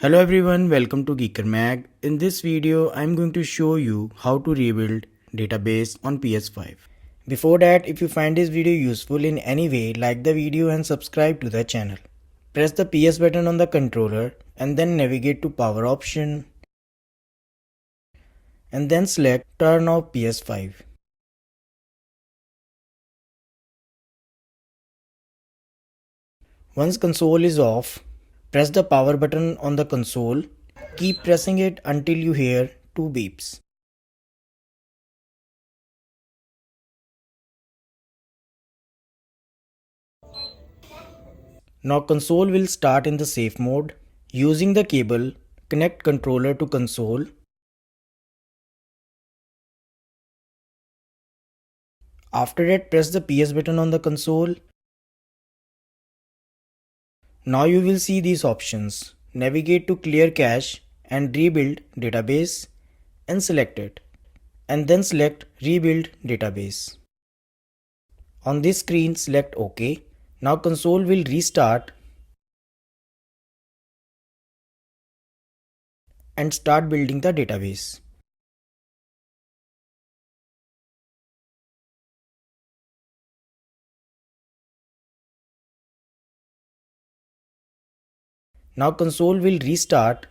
Hello everyone, welcome to Geeker Mag. In this video, I'm going to show you how to rebuild database on PS5. Before that, if you find this video useful in any way, like the video and subscribe to the channel. Press the PS button on the controller and then navigate to power option and then select turn off PS5. Once console is off, press the power button on the console. Keep pressing it until you hear 2 beeps. Now console will start in the safe mode. Using the cable, connect controller to console. After that, press the PS button on the console. Now you will see these options. Navigate to clear cache and rebuild database and select it. And then select rebuild database. On this screen, select OK. Now console will restart and start building the database. Now console will restart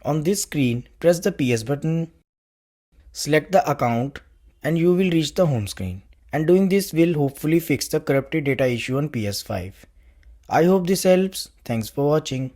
On this screen, press the PS button, select the account and you will reach the home screen. And doing this will hopefully fix the corrupted data issue on PS5. I hope this helps. Thanks for watching.